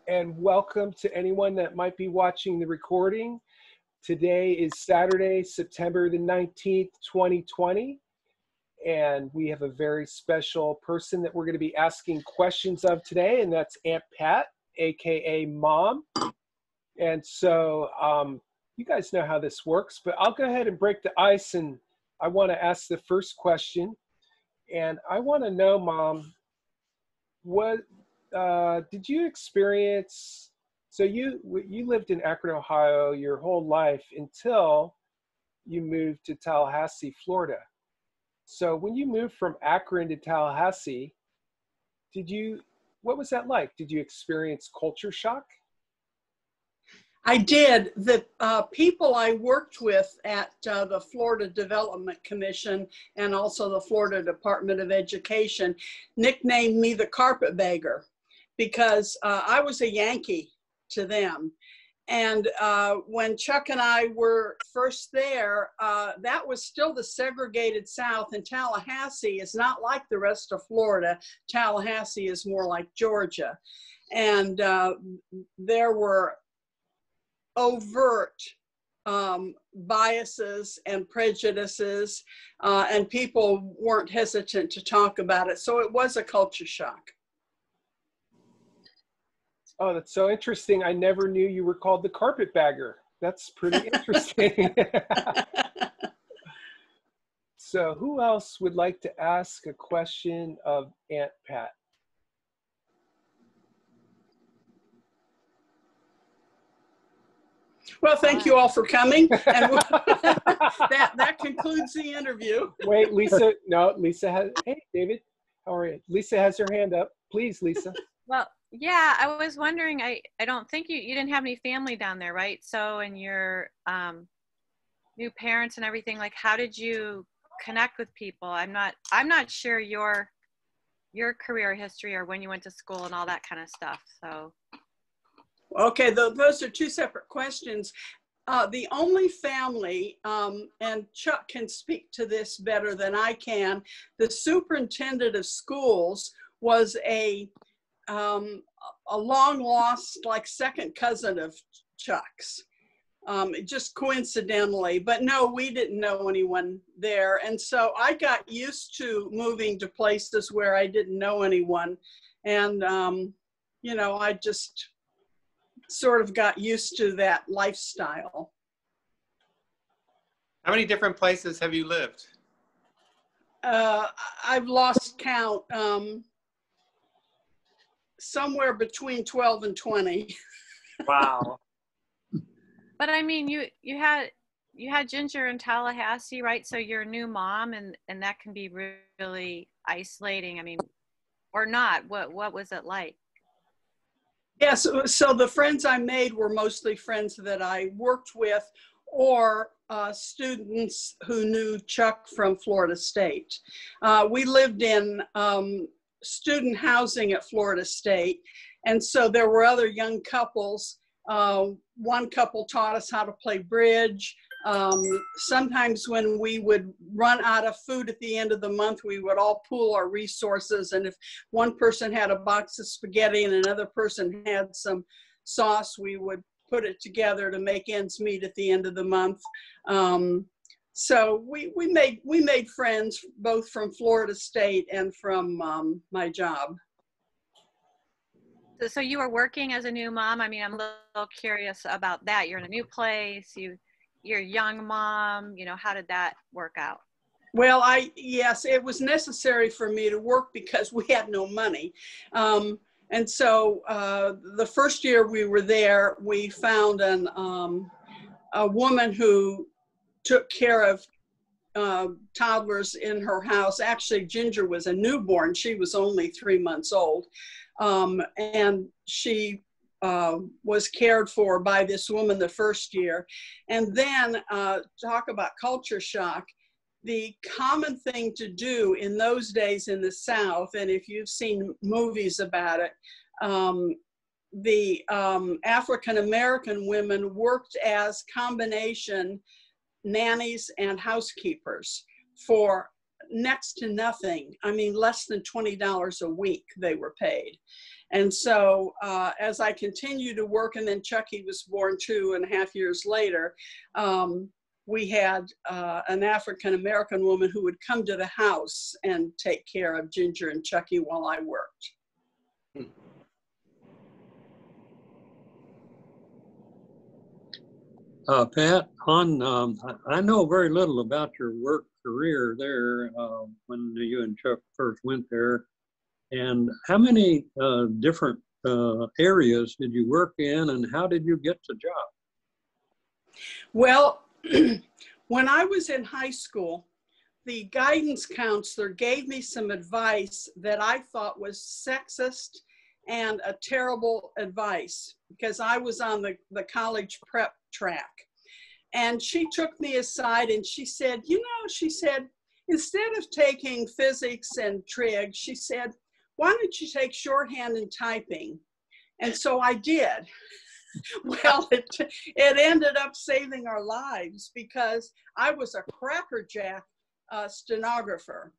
and welcome to anyone that might be watching the recording. Today is Saturday, September the 19th, 2020, and we have a very special person that we're going to be asking questions of today, and that's Aunt Pat, aka Mom. And so you guys know how this works, but I'll go ahead and break the ice, and I want to ask the first question. And I want to know, Mom, what did you experience? So you lived in Akron, Ohio your whole life until you moved to Tallahassee, Florida. So when you moved from Akron to Tallahassee, what was that like? Did you experience culture shock? I did. The people I worked with at the Florida Development Commission and also the Florida Department of Education nicknamed me the carpetbagger because I was a Yankee to them. And when Chuck and I were first there, that was still the segregated South, and Tallahassee is not like the rest of Florida. Tallahassee is more like Georgia. And there were overt biases and prejudices, and people weren't hesitant to talk about it. So it was a culture shock. Oh, that's so interesting. I never knew you were called the carpetbagger. That's pretty interesting. So who else would like to ask a question of Aunt Pat? Well, thank you all for coming. And that concludes the interview. Wait, Lisa. No, Lisa has, hey, David, how are you? Lisa has her hand up. Please, Lisa. Well, yeah, I was wondering, I don't think you didn't have any family down there, right? So, and your new parents and everything, like, how did you connect with people? I'm not sure your career history or when you went to school and all that kind of stuff, so. Okay, those are two separate questions. The only family, and Chuck can speak to this better than I can, the superintendent of schools was a long lost, like, second cousin of Chuck's, just coincidentally. But no, we didn't know anyone there. And so I got used to moving to places where I didn't know anyone. And, you know, I just sort of got used to that lifestyle. How many different places have you lived? I've lost count. Somewhere between 12 and 20. Wow. But I mean, you had Ginger in Tallahassee, right? So you're a new mom, and that can be really isolating. I mean, or not. What was it like? Yes, so the friends I made were mostly friends that I worked with, or students who knew Chuck from Florida State. We lived in student housing at Florida State, and so there were other young couples. One couple taught us how to play bridge. Sometimes when we would run out of food at the end of the month, we would all pool our resources, and if one person had a box of spaghetti and another person had some sauce, we would put it together to make ends meet at the end of the month. So we made friends both from Florida State and from my job. So you were working as a new mom. I mean, I'm a little curious about that. You're in a new place. You're a young mom. You know, how did that work out? Well, yes, it was necessary for me to work because we had no money. And so the first year we were there, we found a woman who took care of toddlers in her house. Actually, Ginger was a newborn. She was only 3 months old. And she was cared for by this woman the first year. And then talk about culture shock. The common thing to do in those days in the South, and if you've seen movies about it, the African-American women worked as combination nannies and housekeepers for next to nothing. I mean, less than $20 a week they were paid. And so as I continued to work, and then Chucky was born 2.5 years later, we had an African-American woman who would come to the house and take care of Ginger and Chucky while I worked. Pat, I know very little about your work career there when you and Chuck first went there. And how many different areas did you work in, and how did you get the job? Well, when I was in high school, the guidance counselor gave me some advice that I thought was sexist and a terrible advice, because I was on the college prep track. And she took me aside and she said, you know, she said, instead of taking physics and trig, she said, why don't you take shorthand and typing? And so I did. Well, it ended up saving our lives, because I was a crackerjack stenographer.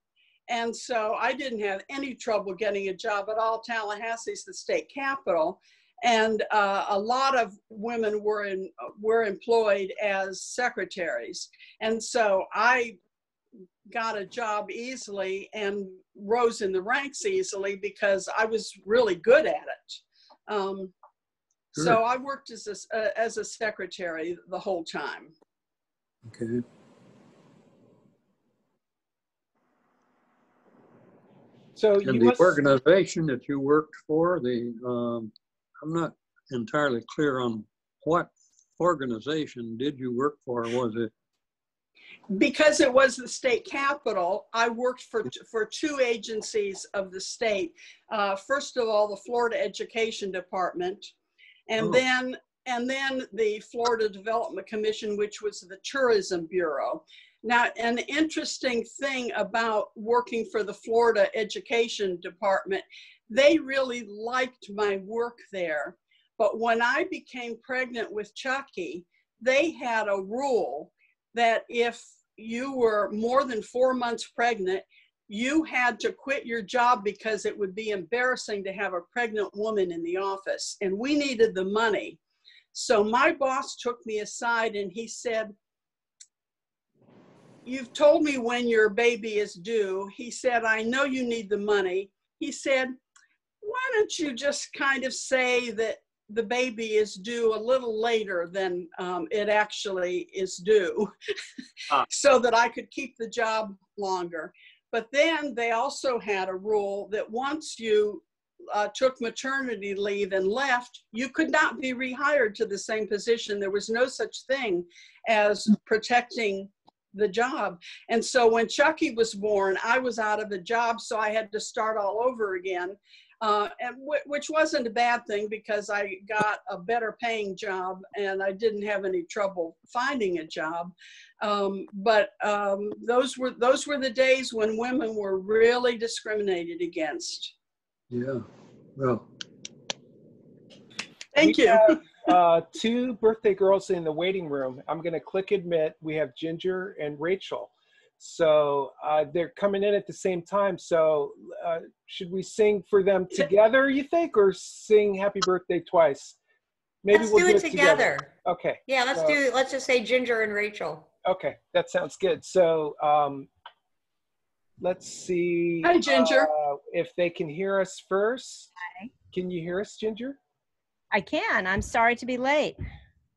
And so I didn't have any trouble getting a job at all. Tallahassee's the state capital. And a lot of women were employed as secretaries. And so I got a job easily and rose in the ranks easily because I was really good at it. Sure. So I worked as a secretary the whole time. Okay. So And the organization that you worked for, I'm not entirely clear on what organization did you work for, was it? Because it was the state capital, I worked for two agencies of the state. First of all, the Florida Education Department, and then the Florida Development Commission, which was the Tourism Bureau. Now, an interesting thing about working for the Florida Education Department, they really liked my work there. But when I became pregnant with Chucky, they had a rule that if you were more than 4 months pregnant, you had to quit your job because it would be embarrassing to have a pregnant woman in the office, and we needed the money. So my boss took me aside and he said, you've told me when your baby is due. He said, I know you need the money. He said, why don't you just kind of say that the baby is due a little later than it actually is due, so that I could keep the job longer. But then they also had a rule that once you took maternity leave and left, you could not be rehired to the same position. There was no such thing as protecting the job. And so when Chucky was born, I was out of a job, so I had to start all over again. Which wasn't a bad thing, because I got a better paying job and I didn't have any trouble finding a job. But those were the days when women were really discriminated against. Yeah, well. Thank you. Have, 2 birthday girls in the waiting room. I'm going to click admit. We have Ginger and Rachel. So they're coming in at the same time. So should we sing for them together, you think, or sing happy birthday twice? Maybe let's we'll do it together. Okay. Yeah, let's just say Ginger and Rachel. Okay, that sounds good. So let's see. Hi, Ginger. If they can hear us first. Hi. Can you hear us, Ginger? I can. I'm sorry to be late.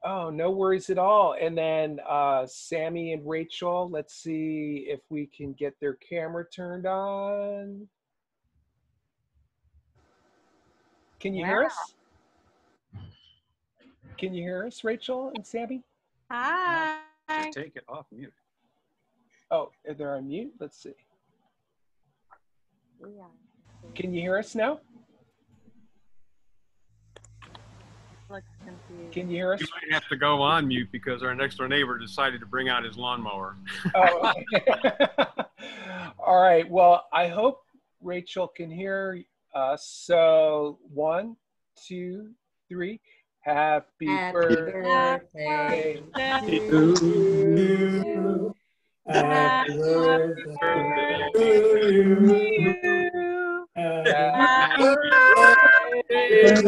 Oh, no worries at all. And then Sammy and Rachel, let's see if we can get their camera turned on. Can you hear us? Can you hear us, Rachel and Sammy? Hi. Just take it off mute. Oh, they're on mute? Let's see. Can you hear us now? Looks confused. Can you hear us? You might have to go on mute because our next door neighbor decided to bring out his lawnmower. Oh, okay. All right. Well, I hope Rachel can hear us. So 1, 2, 3. Happy birthday to you. Happy birthday to you. Happy Thank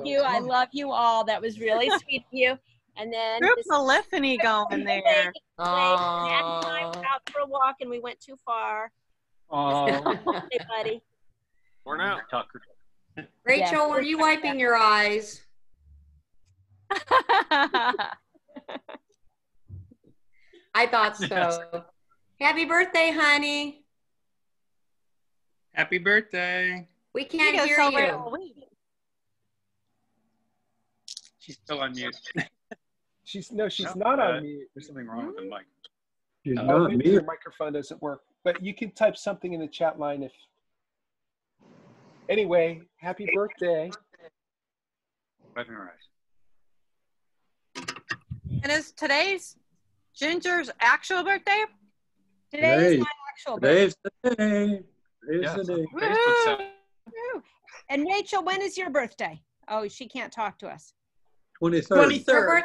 you. I love you all. That was really sweet of you. And then Group polyphony going there. Wait, Matt and I went out for a walk and we went too far. Hey, buddy. We're now. Rachel, were you wiping your eyes? I thought so. Yes. Happy birthday, honey. Happy birthday. We can't hear you. She's still on mute. She's not on mute. There's something wrong with the mic. She's Oh, not maybe mute. your microphone doesn't work. But you can type something in the chat line if. Anyway, happy birthday. Wiping her eyes. And is today's Ginger's actual birthday? Today is my actual birthday. Today's the day. Today's the day. Facebook said Woo. And Rachel, when is your birthday? Oh, she can't talk to us. 23rd. 23rd.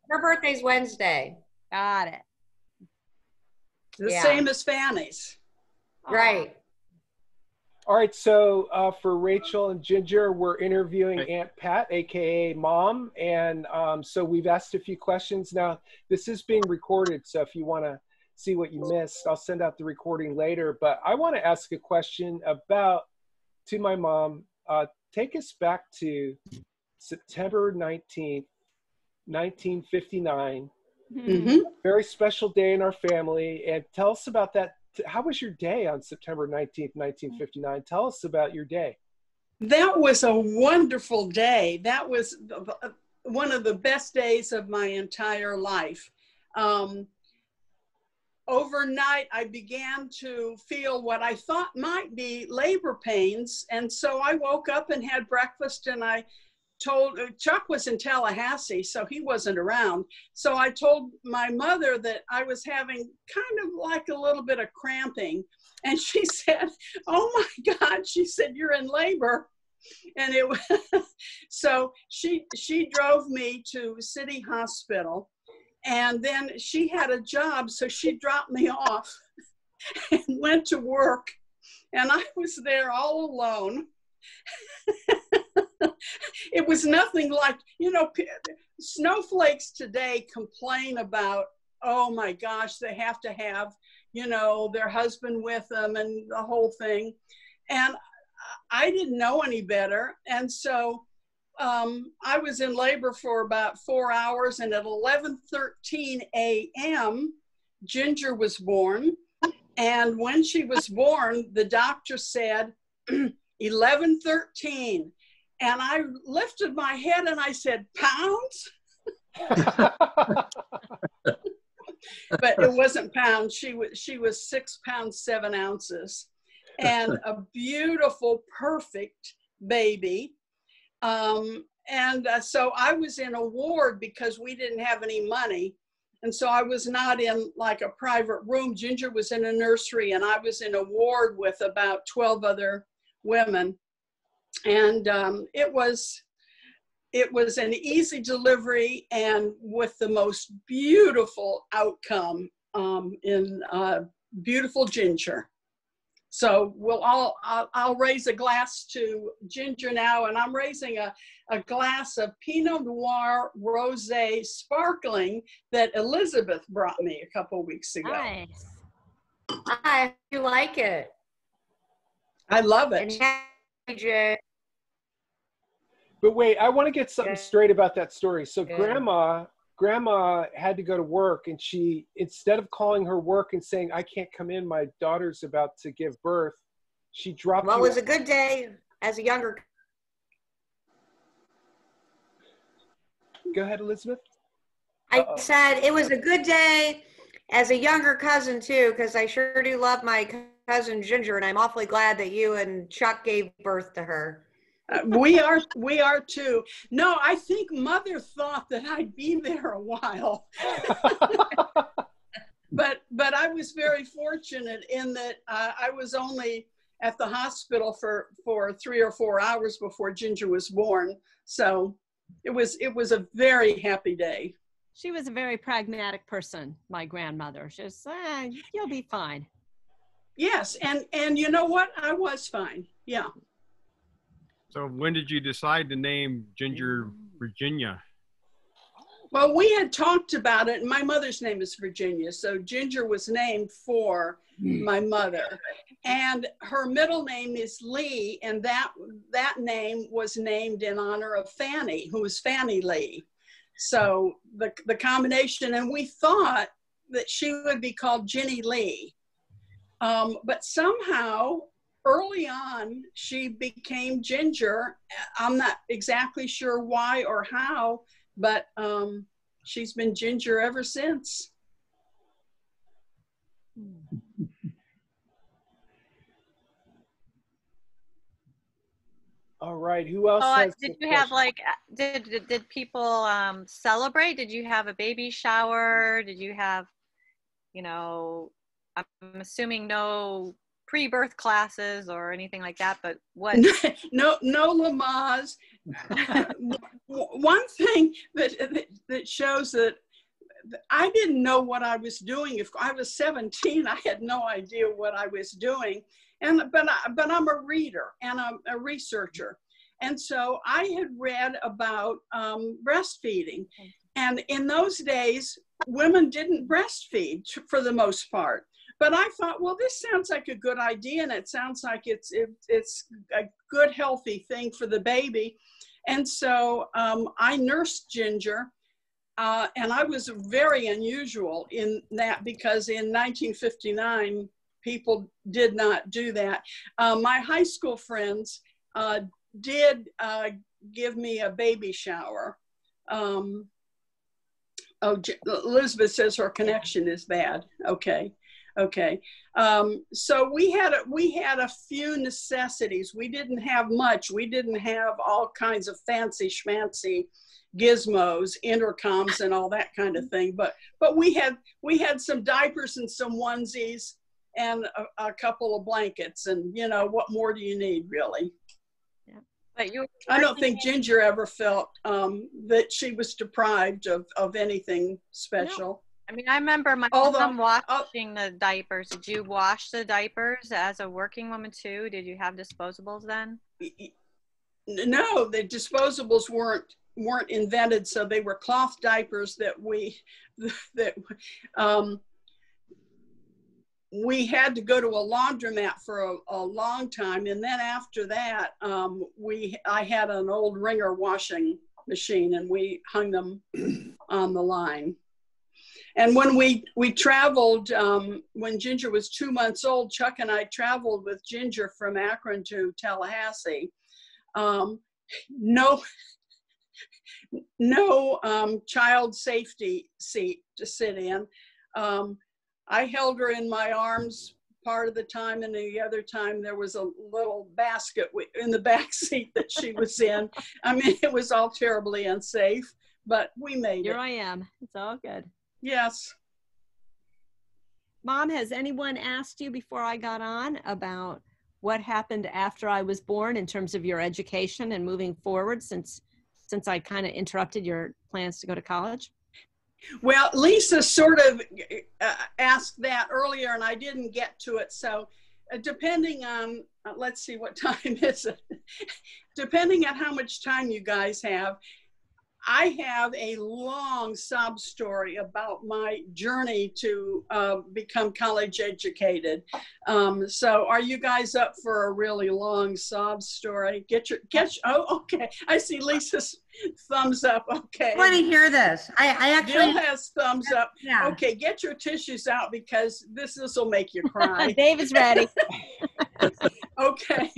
Her birthday's Wednesday. Got it. The Yeah. same as Fanny's. Right. All right, so for Rachel and Ginger, we're interviewing Aunt Pat, aka Mom, and so we've asked a few questions. Now, this is being recorded, so if you want to see what you missed, I'll send out the recording later. But I want to ask a question to my mom. Take us back to September 19th, 1959. Mm-hmm. Very special day in our family, and tell us about that. How was your day on September 19th, 1959? Tell us about your day. That was a wonderful day. That was one of the best days of my entire life. Overnight, I began to feel what I thought might be labor pains. And so I woke up and had breakfast, and I told, Chuck was in Tallahassee, so he wasn't around. So I told my mother that I was having kind of like a little bit of cramping. And she said, "Oh my God," she said, "you're in labor." And it was, so she drove me to City Hospital, and then she had a job, so she dropped me off and went to work, and I was there all alone. It was nothing like, snowflakes today complain about, oh my gosh, they have to have, their husband with them and the whole thing. And I didn't know any better. And so I was in labor for about 4 hours, and at 11:13 a.m., Ginger was born. And when she was born, the doctor said, 11:13. And I lifted my head and I said, "Pounds?" But it wasn't pounds. She was 6 pounds, 7 ounces, and a beautiful, perfect baby. So I was in a ward because we didn't have any money. And so I was not in like a private room. Ginger was in a nursery, and I was in a ward with about 12 other women. And it was an easy delivery, and with the most beautiful outcome in beautiful Ginger. So I'll raise a glass to Ginger now, and I'm raising a glass of Pinot Noir Rosé Sparkling that Elizabeth brought me a couple weeks ago. Nice. I do like it. I love it. And Jay. But wait, I want to get something Yeah. straight about that story. So Yeah. grandma had to go to work, and she, instead of calling her work and saying, "I can't come in, my daughter's about to give birth," she dropped Well, it you was a good day as a younger. Go ahead, Elizabeth. I said it was a good day as a younger cousin too, because I sure do love my cousin Ginger, and I'm awfully glad that you and Chuck gave birth to her. We are too. No, I think Mother thought that I'd be there a while. But I was very fortunate in that I was only at the hospital for 3 or 4 hours before Ginger was born. So it was a very happy day. She was a very pragmatic person, my grandmother. She was, you'll be fine. Yes, and you know what? I was fine. Yeah. So when did you decide to name Ginger Virginia? Well, we had talked about it, and my mother's name is Virginia, so Ginger was named for my mother. And her middle name is Lee, and that name was named in honor of Fanny, who was Fanny Lee. So the combination, and we thought that she would be called Ginny Lee. But somehow, early on, she became Ginger. I'm not exactly sure why or how, but she's been Ginger ever since. All right, who else has did a you have question? like, did people celebrate? Did you have a baby shower? Did you have, you know, I'm assuming no pre-birth classes or anything like that, but what? No Lamaze. One thing that shows that I didn't know what I was doing. If I was 17, I had no idea what I was doing. But I'm a reader and I'm a researcher. And so I had read about breastfeeding. And in those days, women didn't breastfeed for the most part. But I thought, well, this sounds like a good idea, and it sounds like it's a good, healthy thing for the baby. And so I nursed Ginger, and I was very unusual in that because in 1959, people did not do that. My high school friends did give me a baby shower. Elizabeth says her connection is bad. Okay. So we had a few necessities. We didn't have much. We didn't have all kinds of fancy schmancy gizmos, intercoms, and all that kind of thing. But we had some diapers and some onesies and a couple of blankets. And you know, what more do you need, really? Yeah. But I don't think Ginger ever felt that she was deprived of anything special. No. I mean, I remember my mom washing the diapers. Did you wash the diapers as a working woman too? Did you have disposables then? No, the disposables weren't invented, so they were cloth diapers that we had to go to a laundromat for a long time, and then after that, I had an old Ringer washing machine, and we hung them on the line. And when we traveled, when Ginger was 2 months old, Chuck and I traveled with Ginger from Akron to Tallahassee. No child safety seat to sit in. I held her in my arms part of the time, and the other time there was a little basket in the back seat that she was in. I mean, it was all terribly unsafe, but we made it. Here I am. It's all good. Yes. Mom, has anyone asked you before I got on about what happened after I was born in terms of your education and moving forward, since I kind of interrupted your plans to go to college? Well, Lisa sort of asked that earlier, and I didn't get to it. So depending on, let's see, what time is it? Depending on how much time you guys have, I have a long sob story about my journey to become college educated. So are you guys up for a really long sob story? Oh, okay. I see Lisa's thumbs up. Okay. I want to hear this. I actually. Bill has thumbs up. Yeah. Okay, get your tissues out because this will make you cry. David's ready. Okay.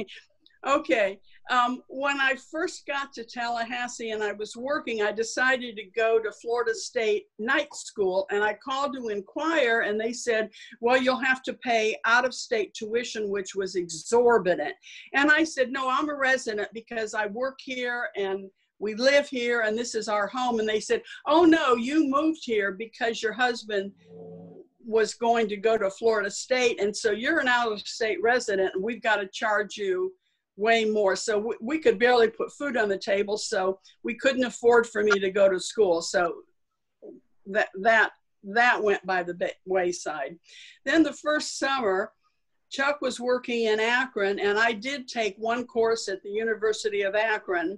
When I first got to Tallahassee and I was working, I decided to go to Florida State night school, and I called to inquire, and they said, well, you'll have to pay out-of-state tuition, which was exorbitant. And I said, no, I'm a resident because I work here and we live here and this is our home. And they said, oh no, you moved here because your husband was going to go to Florida State. And so you're an out-of-state resident and we've got to charge you way more. So we could barely put food on the table. So we couldn't afford for me to go to school. So that went by the wayside. Then the first summer, Chuck was working in Akron, and I did take one course at the University of Akron.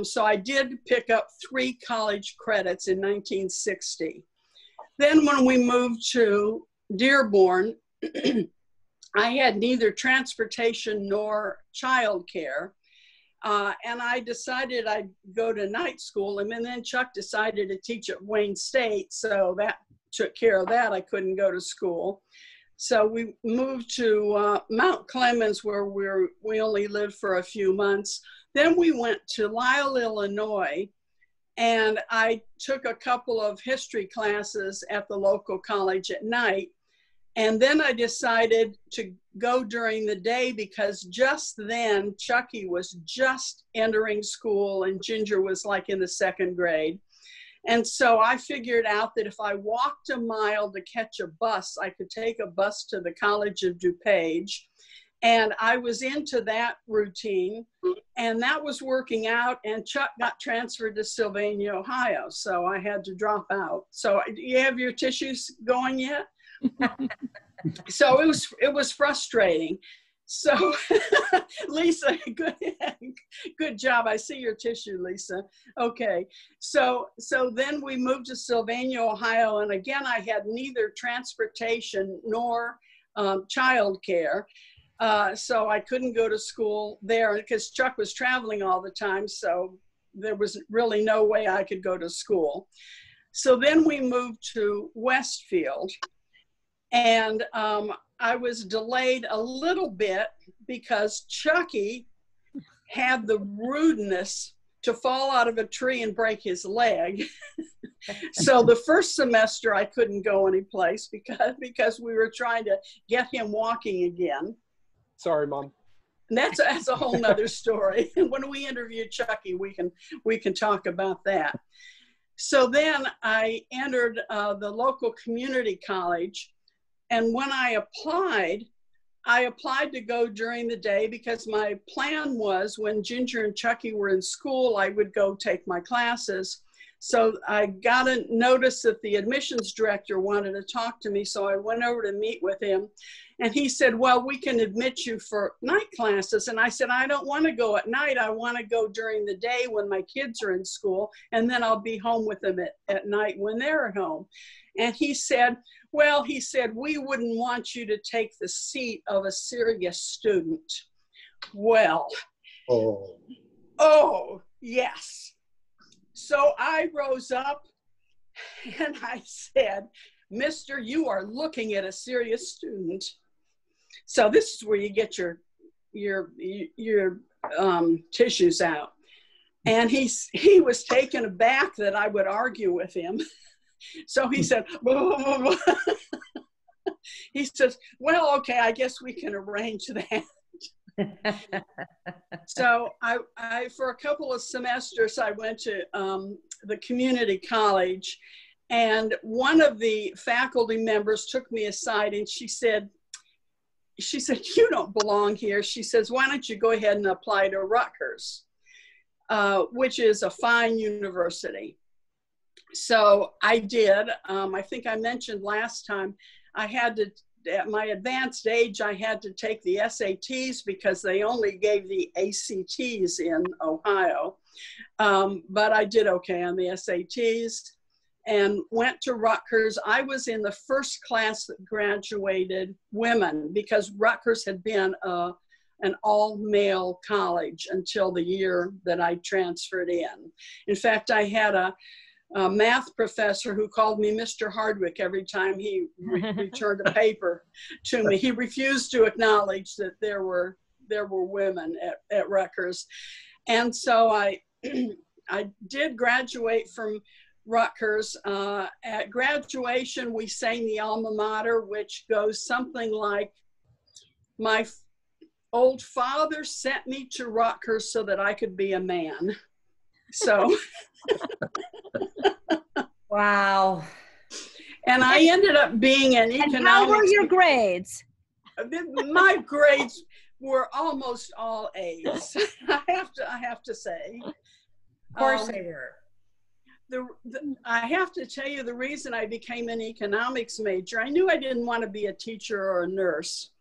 So I did pick up 3 college credits in 1960. Then when we moved to Dearborn, I had neither transportation nor childcare. And I decided I'd go to night school, and then Chuck decided to teach at Wayne State, so that took care of that. I couldn't go to school. So we moved to Mount Clemens, where we only lived for a few months. Then we went to Lisle, Illinois, and I took a couple of history classes at the local college at night. And then I decided to go during the day because just then Chucky was just entering school and Ginger was like in the 2nd grade. And so I figured out that if I walked a mile to catch a bus, I could take a bus to the College of DuPage. And I was into that routine, and that was working out, and Chuck got transferred to Sylvania, Ohio. So I had to drop out. So do you have your tissues going yet? So it was frustrating. So Lisa, good job. I see your tissue, Lisa. Okay. So then we moved to Sylvania, Ohio. And again, I had neither transportation nor childcare. So I couldn't go to school there because Chuck was traveling all the time. So there was really no way I could go to school. So then we moved to Westfield. And I was delayed a little bit because Chucky had the rudeness to fall out of a tree and break his leg. So the first semester I couldn't go anyplace because we were trying to get him walking again. Sorry, Mom. And that's a whole nother story. When we interview Chucky, we can talk about that. So then I entered the local community college. And when I applied to go during the day because my plan was when Ginger and Chucky were in school, I would go take my classes. So I got a notice that the admissions director wanted to talk to me. So I went over to meet with him. And he said, well, we can admit you for night classes. And I said, I don't want to go at night. I want to go during the day when my kids are in school. And then I'll be home with them at night when they're at home. And he said, well, we wouldn't want you to take the seat of a serious student. Well, oh, yes. So I rose up and I said, Mister, you are looking at a serious student. So this is where you get your tissues out. And he was taken aback that I would argue with him. So he said, blah, blah, blah. He says, well, okay, I guess we can arrange that. So I for a couple of semesters, I went to the community college, and one of the faculty members took me aside and she said, you don't belong here. She says, why don't you go ahead and apply to Rutgers, which is a fine university. So I did. I think I mentioned last time, I had to, at my advanced age, I had to take the SATs because they only gave the ACTs in Ohio. But I did okay on the SATs and went to Rutgers. I was in the first class that graduated women because Rutgers had been an all-male college until the year that I transferred in. In fact, I had a math professor who called me Mr. Hardwick every time he returned a paper to me. He refused to acknowledge that there were women at Rutgers. And so I did graduate from Rutgers. At graduation, we sang the alma mater, which goes something like, my old father sent me to Rutgers so that I could be a man. So. Wow. And I ended up being an economics. And how were your grades? My grades were almost all A's. I have to say. Of course they were. I have to tell you the reason I became an economics major. I knew I didn't want to be a teacher or a nurse,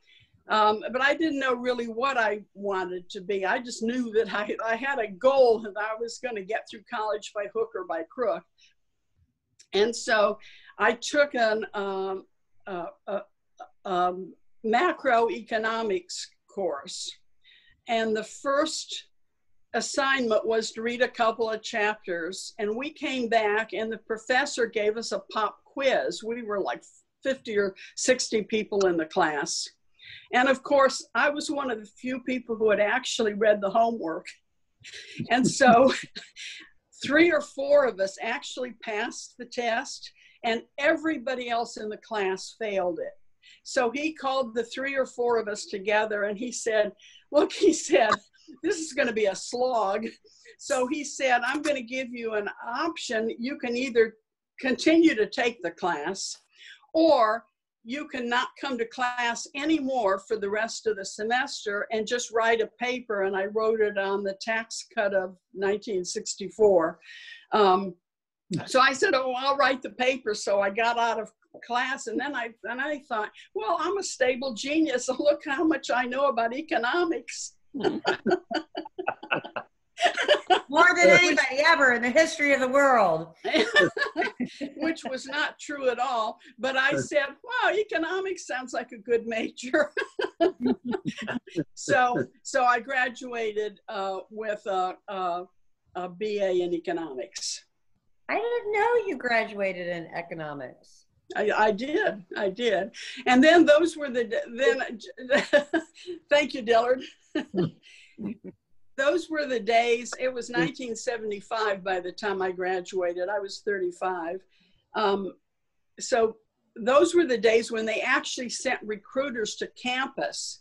but I didn't know really what I wanted to be. I just knew that I had a goal that I was going to get through college by hook or by crook. And so I took an macroeconomics course, and the first assignment was to read a couple of chapters, and we came back and the professor gave us a pop quiz. We were like 50 or 60 people in the class, and of course I was one of the few people who had actually read the homework, and so 3 or 4 of us actually passed the test and everybody else in the class failed it. So he called the 3 or 4 of us together and he said, look, he said, this is going to be a slog. So he said, I'm going to give you an option. You can either continue to take the class, or you can not come to class anymore for the rest of the semester and just write a paper. And I wrote it on the tax cut of 1964. So I said, oh, I'll write the paper. So I got out of class, and then I thought, well, I'm a stable genius. Look how much I know about economics. More than anybody ever in the history of the world. Which was not true at all. But I said, wow, economics sounds like a good major. So I graduated with a BA in economics. I didn't know you graduated in economics. I did. And then those were thank you, Dillard. Those were the days. It was 1975 by the time I graduated. I was 35. So those were the days when they actually sent recruiters to campus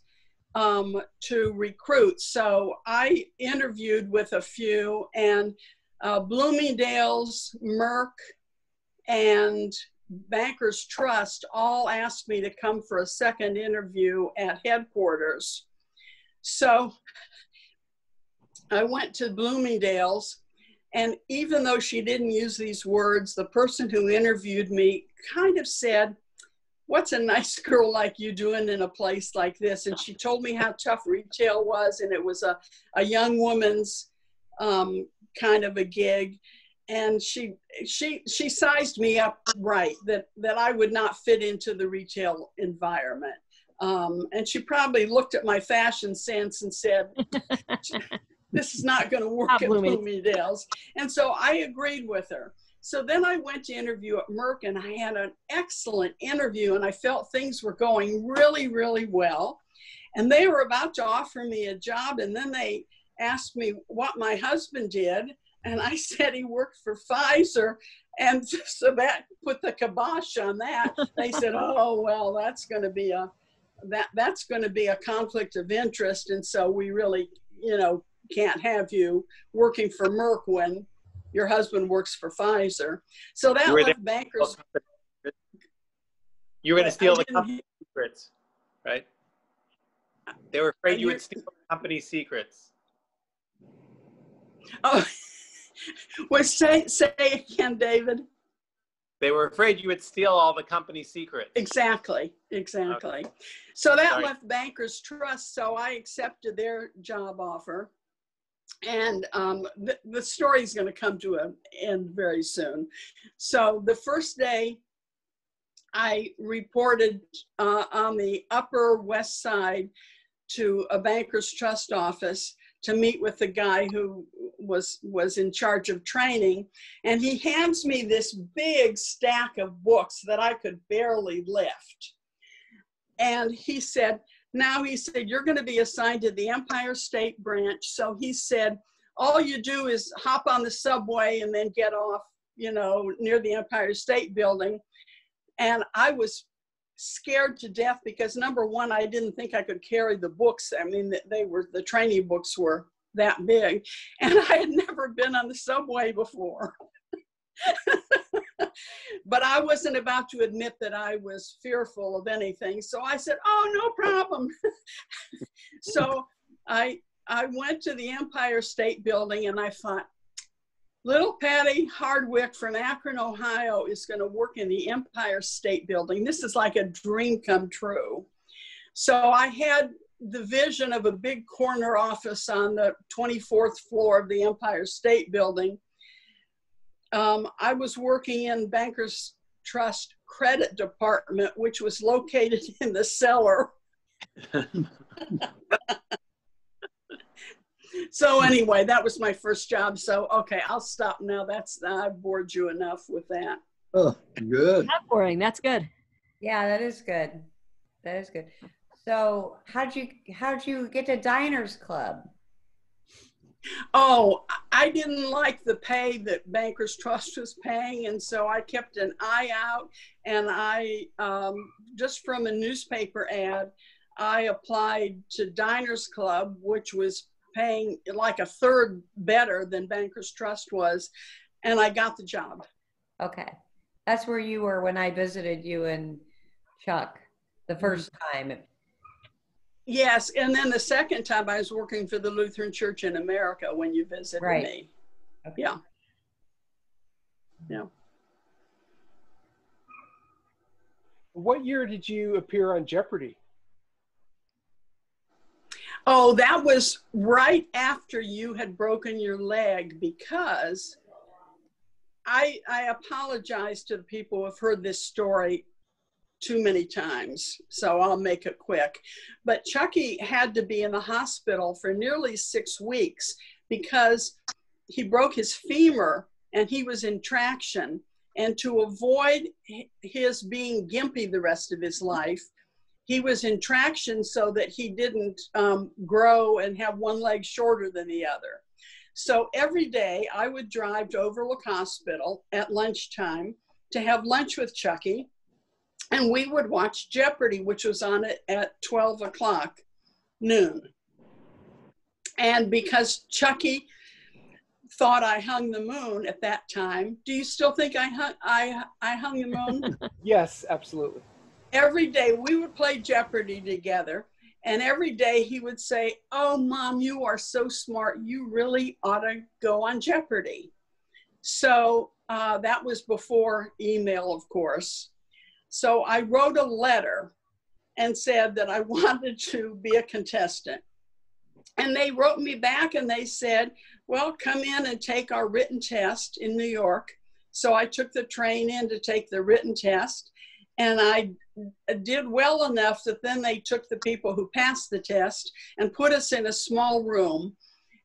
to recruit. So I interviewed with a few, and Bloomingdale's, Merck, and Bankers Trust all asked me to come for a second interview at headquarters. So I went to Bloomingdale's, and even though she didn't use these words, the person who interviewed me kind of said, what's a nice girl like you doing in a place like this? And she told me how tough retail was, and it was a young woman's kind of a gig. And she sized me up right, that I would not fit into the retail environment. And she probably looked at my fashion sense and said, this is not going to work at Bloomingdale's. And so I agreed with her. So then I went to interview at Merck, and I had an excellent interview, and I felt things were going really, really well. And they were about to offer me a job, and then they asked me what my husband did. And I said he worked for Pfizer. And so that put the kibosh on that. They said, oh, well, that's going to be a conflict of interest. And so we really, can't have you working for Merck when your husband works for Pfizer. So that left Bankers. You were going to steal the company secrets, right? They were afraid you would steal the company's secrets. Oh, well, say again, David. They were afraid you would steal all the company's secrets. Exactly. Okay. So that left Bankers Trust, so I accepted their job offer. And the story is going to come to an end very soon. So the first day, I reported on the Upper West Side to a Bankers Trust office to meet with the guy who was in charge of training. And he hands me this big stack of books that I could barely lift. And he said, you're going to be assigned to the Empire State Branch. So he said, all you do is hop on the subway and then get off, near the Empire State Building. And I was scared to death because, number one, I didn't think I could carry the books. I mean, the training books were that big, and I had never been on the subway before. but I wasn't about to admit that I was fearful of anything. So I said, oh, no problem. So I went to the Empire State Building and I thought, little Patty Hardwick from Akron, Ohio is going to work in the Empire State Building. This is like a dream come true. So I had the vision of a big corner office on the 24th floor of the Empire State Building. I was working in Bankers Trust Credit Department, which was located in the cellar. So anyway, that was my first job. So, okay, I'll stop now. I've bored you enough with that. Oh, good. Not boring. That's good. Yeah, that is good. That is good. So how'd you get to Diners Club? Oh, I didn't like the pay that Bankers Trust was paying. And so I kept an eye out, and I, just from a newspaper ad, I applied to Diners Club, which was paying like a third better than Bankers Trust was. And I got the job. Okay. That's where you were when I visited you and Chuck the first time. Yes, and then the second time I was working for the Lutheran Church in America when you visited me. Okay. Yeah. Yeah. What year did you appear on Jeopardy? Oh, that was right after you had broken your leg, because I apologize to the people who have heard this story too many times, so I'll make it quick. But Chucky had to be in the hospital for nearly 6 weeks because he broke his femur and he was in traction. And to avoid his being gimpy the rest of his life, he was in traction so that he didn't grow and have one leg shorter than the other. So every day I would drive to Overlook Hospital at lunchtime to have lunch with Chucky. And we would watch Jeopardy, which was on at 12 o'clock noon. And because Chucky thought I hung the moon at that time, do you still think I hung the moon? Yes, absolutely. Every day we would play Jeopardy together. And every day he would say, oh, Mom, you are so smart. You really ought to go on Jeopardy. So that was before email, of course. So I wrote a letter and said that I wanted to be a contestant. And they wrote me back and they said, well, come in and take our written test in New York. So I took the train in to take the written test. And I did well enough that then they took the people who passed the test and put us in a small room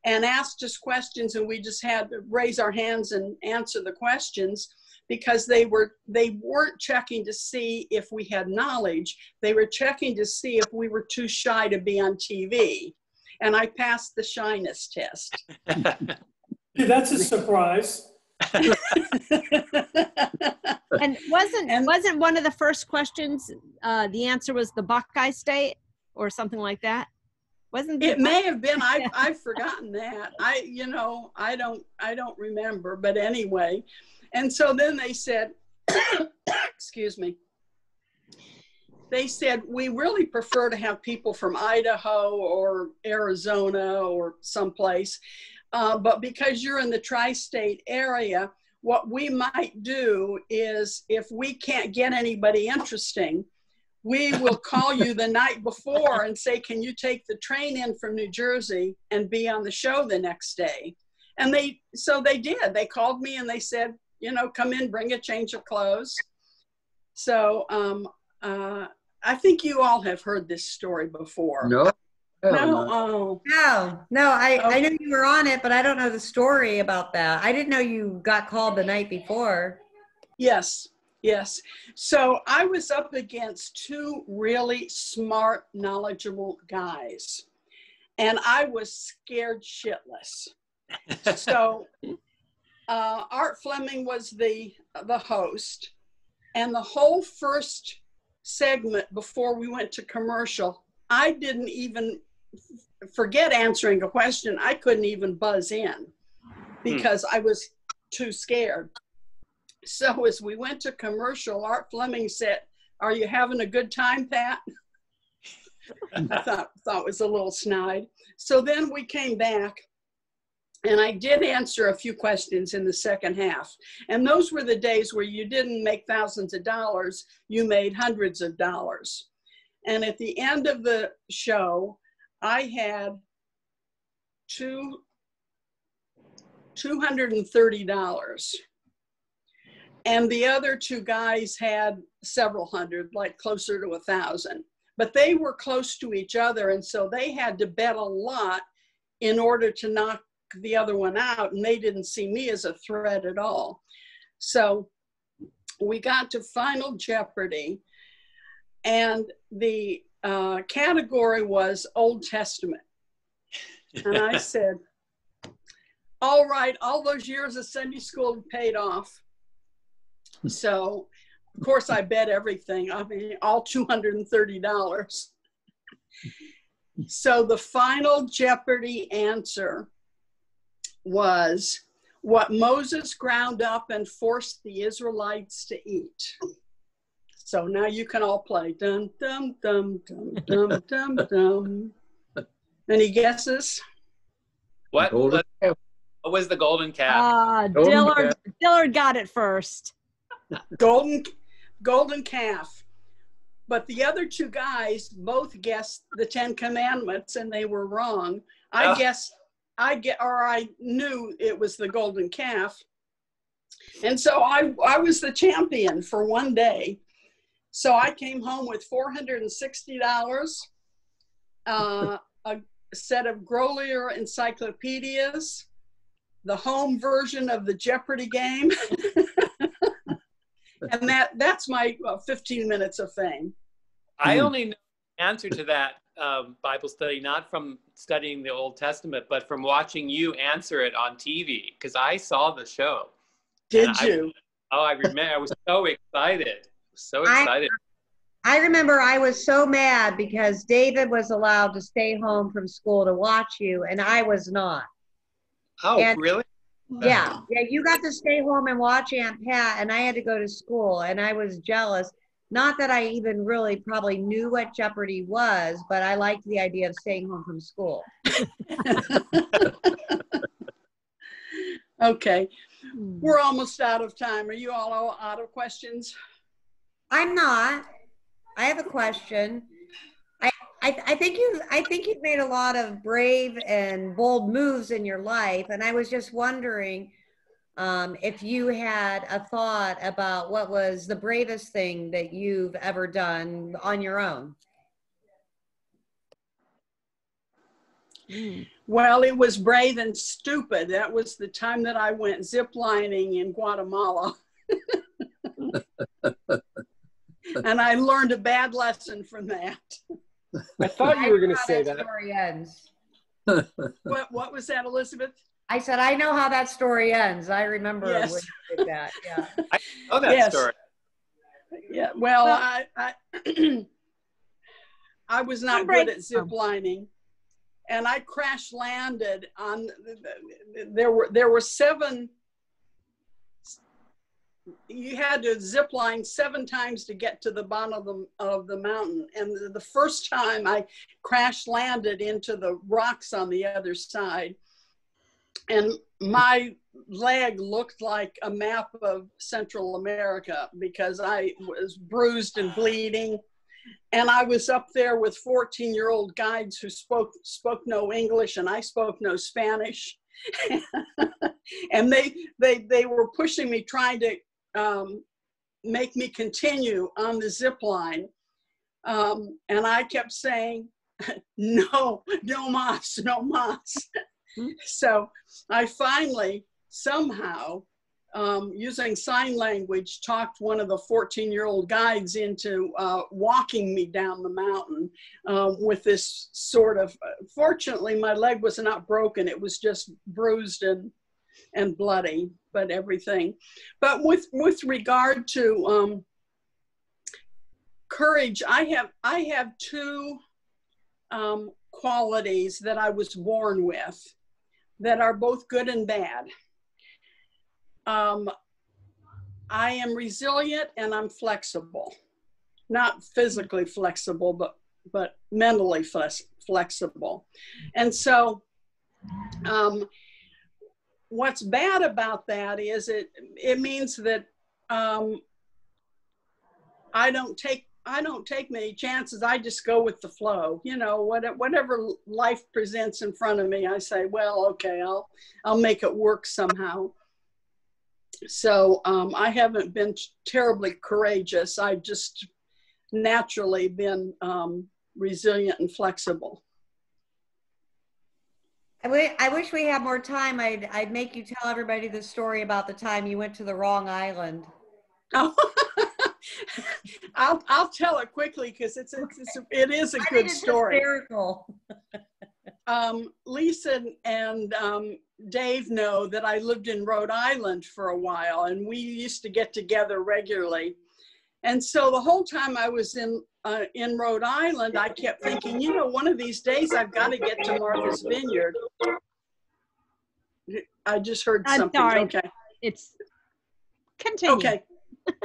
and asked us questions. And we just had to raise our hands and answer the questions, because they weren't checking to see if we had knowledge. They were checking to see if we were too shy to be on TV. And I passed the shyness test. That's a surprise. And wasn't one of the first questions, the answer was the Buckeye State or something like that? Wasn't it? May have been. I've forgotten that. I don't remember, but anyway. And so then they said, excuse me, they said, we really prefer to have people from Idaho or Arizona or someplace, but because you're in the tri-state area, what we might do is, if we can't get anybody interesting, we will call you the night before and say, can you take the train in from New Jersey and be on the show the next day? And so they did. They called me and they said, come in, bring a change of clothes. So I think you all have heard this story before. No. No. I knew you were on it, but I don't know the story about that. I didn't know you got called the night before. Yes. So I was up against 2 really smart, knowledgeable guys, and I was scared shitless. So Art Fleming was the host, and the whole first segment before we went to commercial, I didn't even forget answering a question. I couldn't even buzz in because I was too scared. So as we went to commercial, Art Fleming said, "Are you having a good time, Pat?" I thought it was a little snide. So then we came back, and I did answer a few questions in the second half. And those were the days where you didn't make thousands of dollars, you made hundreds of dollars. And at the end of the show, I had $230. And the other two guys had several hundred, like closer to 1,000. But they were close to each other, and so they had to bet a lot in order to knock the other one out, and they didn't see me as a threat at all. So we got to Final Jeopardy, and the category was Old Testament. And I said, all right, all those years of Sunday school paid off. So, of course, I bet everything. I mean, all $230. So the Final Jeopardy answer was what Moses ground up and forced the Israelites to eat. So now you can all play. Dum, dum, dum, dum, dum, dum, dum. Any guesses? What was the golden calf? Dillard got it first. Golden calf. But the other two guys both guessed the 10 Commandments, and they were wrong. I knew it was the golden calf. And so I was the champion for one day. So I came home with $460, a set of Grolier encyclopedias, the home version of the Jeopardy game. And that's my 15 minutes of fame. I only know the answer to that Bible study, not from studying the Old Testament, but from watching you answer it on TV, because I saw the show. Did you? I remember. I was so excited. So excited. I remember I was so mad because David was allowed to stay home from school to watch you, and I was not. Oh, really? Yeah, you got to stay home and watch Aunt Pat, and I had to go to school, and I was jealous. Not that I even really probably knew what Jeopardy was, but I liked the idea of staying home from school. Okay, we're almost out of time. Are you all out of questions? I'm not. I have a question. I think you've made a lot of brave and bold moves in your life, and I was just wondering if you had a thought about what was the bravest thing that you've ever done on your own. Well, it was brave and stupid. That was the time that I went ziplining in Guatemala. And I learned a bad lesson from that. I thought you were going to say that. Story ends. What was that, Elizabeth? I said, I know how that story ends. I remember when you did that. Yeah. I know that story. Yeah. Well, I was not good at zip lining, and I crash landed on. There were 7. You had to zip line 7 times to get to the bottom of the mountain. And the first time I crash landed into the rocks on the other side. And my leg looked like a map of Central America because I was bruised and bleeding. And I was up there with 14-year-old guides who spoke no English, and I spoke no Spanish. And they were pushing me, trying to make me continue on the zip line. And I kept saying, no mas, no mas. So I finally, somehow, using sign language, talked one of the 14-year-old guides into walking me down the mountain with this sort of, fortunately, my leg was not broken. It was just bruised and bloody, but everything. But with regard to courage, I have 2 qualities that I was born with that are both good and bad. I am resilient and I'm flexible. Not physically flexible, but mentally flexible. And so what's bad about that is it means that I don't take many chances. I just go with the flow. You know, whatever life presents in front of me, I say, well, okay, I'll make it work somehow. So I haven't been terribly courageous. I've just naturally been resilient and flexible. I wish we had more time. I'd make you tell everybody the story about the time you went to the wrong island. Oh. I'll tell it quickly because it is a good story. Hysterical. Lisa and Dave know that I lived in Rhode Island for a while, and we used to get together regularly. And so the whole time I was in Rhode Island, I kept thinking, you know, one of these days I've got to get to Martha's Vineyard. I just heard something. Sorry. Okay. It's continue. Okay.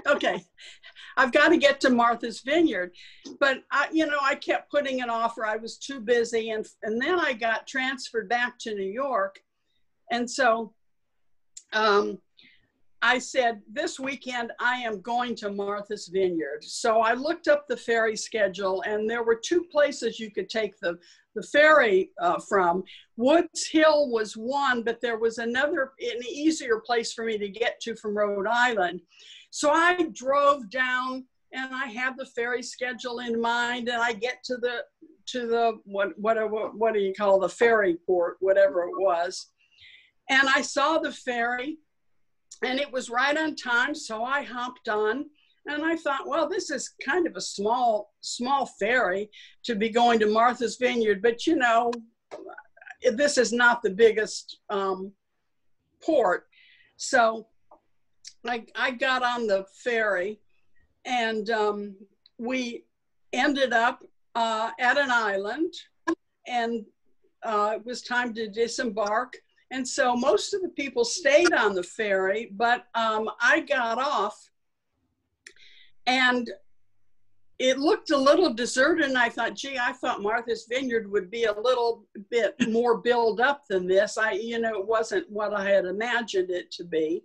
Okay. I've got to get to Martha's Vineyard. But I kept putting it off, or I was too busy. And then I got transferred back to New York. And so I said, this weekend I am going to Martha's Vineyard. So I looked up the ferry schedule, and there were two places you could take the ferry from. Woods Hill was one, but there was an easier place for me to get to from Rhode Island. So I drove down, and I had the ferry schedule in mind, and I get to the what do you call the ferry port, whatever it was. And I saw the ferry, and it was right on time, so I hopped on, and I thought, well, this is kind of a small ferry to be going to Martha's Vineyard, but you know, this is not the biggest port. So I got on the ferry, and we ended up at an island, and it was time to disembark. And so most of the people stayed on the ferry, but I got off, and it looked a little deserted, and I thought, gee, I thought Martha's Vineyard would be a little bit more built up than this. It wasn't what I had imagined it to be.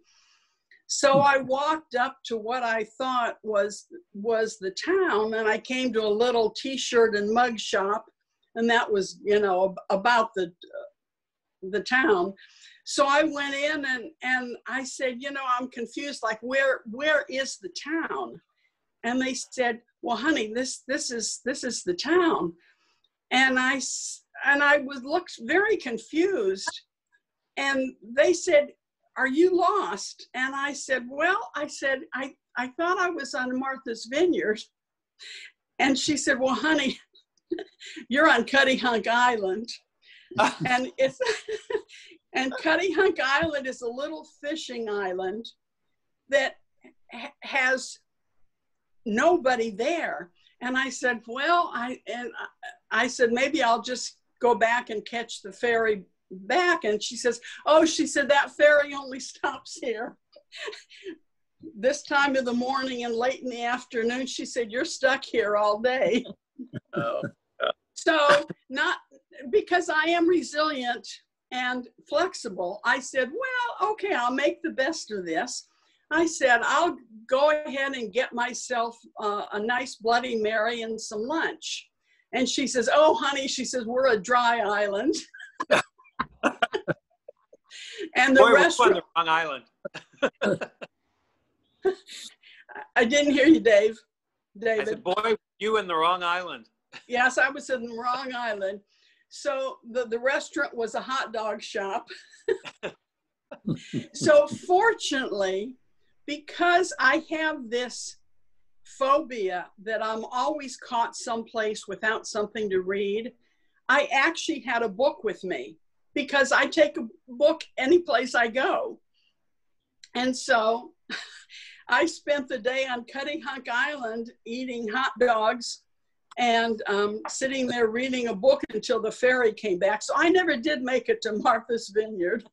So I walked up to what I thought was the town, and I came to a little t-shirt and mug shop, and that was, about the town. So I went in and I said, I'm confused, like where is the town? And they said, well, honey, this is the town. And I looked very confused, and they said, are you lost? And I said, well, I thought I was on Martha's Vineyard. And she said, well, honey, you're on Cuttyhunk Island. And and Cuttyhunk Island is a little fishing island that has nobody there. And I said, well, I said, maybe I'll just go back and catch the ferry back. And she said, that ferry only stops here this time of the morning and late in the afternoon. She said, you're stuck here all day. Oh. So not because I am resilient and flexible, I said, well, okay, I'll make the best of this. I said, I'll go ahead and get myself a nice Bloody Mary and some lunch. And she says, oh, honey, she says, we're a dry island. And the restaurant, we're on the wrong island. I didn't hear you, Dave. David. I said, boy, you in the wrong island. Yes, I was in the wrong island. So the restaurant was a hot dog shop. So fortunately, because I have this phobia that I'm always caught someplace without something to read, I actually had a book with me because I take a book any place I go. And so I spent the day on Cuttyhunk Island eating hot dogs and sitting there reading a book until the ferry came back. So I never did make it to Martha's Vineyard.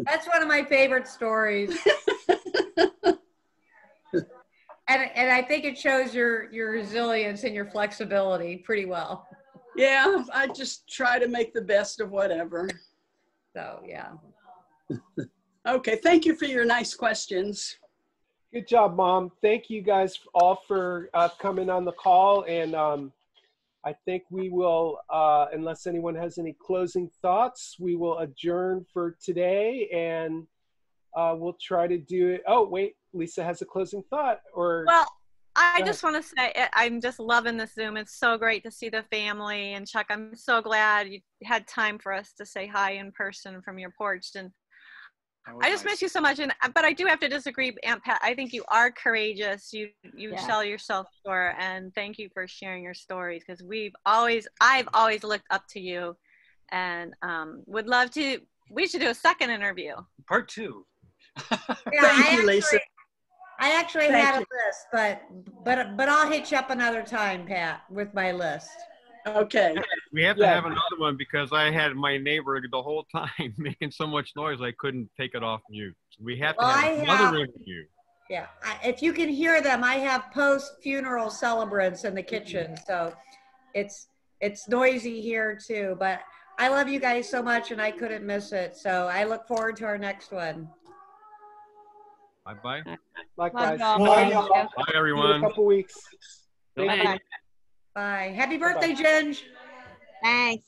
That's one of my favorite stories. And I think it shows your resilience and your flexibility pretty well. Yeah, I just try to make the best of whatever. So, yeah. Okay, thank you for your nice questions. Good job, Mom. Thank you guys all for coming on the call. And I think we will, unless anyone has any closing thoughts, we will adjourn for today, and we'll try to do it. Oh, wait, Lisa has a closing thought. Or well, I just want to say I'm just loving this Zoom. It's so great to see the family. And Chuck, I'm so glad you had time for us to say hi in person from your porch. And I just miss you so much. But I do have to disagree, Aunt Pat. I think you are courageous. You sell yourself short. And thank you for sharing your stories, because I've always looked up to you, and would love to. We should do a second interview. Part 2. Yeah, Thank you, Lisa. I actually had a list, but I'll hit you up another time, Pat, with my list. Okay. We have to have another one, because I had my neighbor the whole time making so much noise I couldn't take it off mute. So we have to have another interview. Yeah, if you can hear them, I have post-funeral celebrants in the kitchen, so it's noisy here too. But I love you guys so much, and I couldn't miss it. So I look forward to our next one. Bye-bye. Likewise. Bye. Bye, Bye, everyone. In a couple weeks. Bye. Happy birthday, Ginge. Thanks.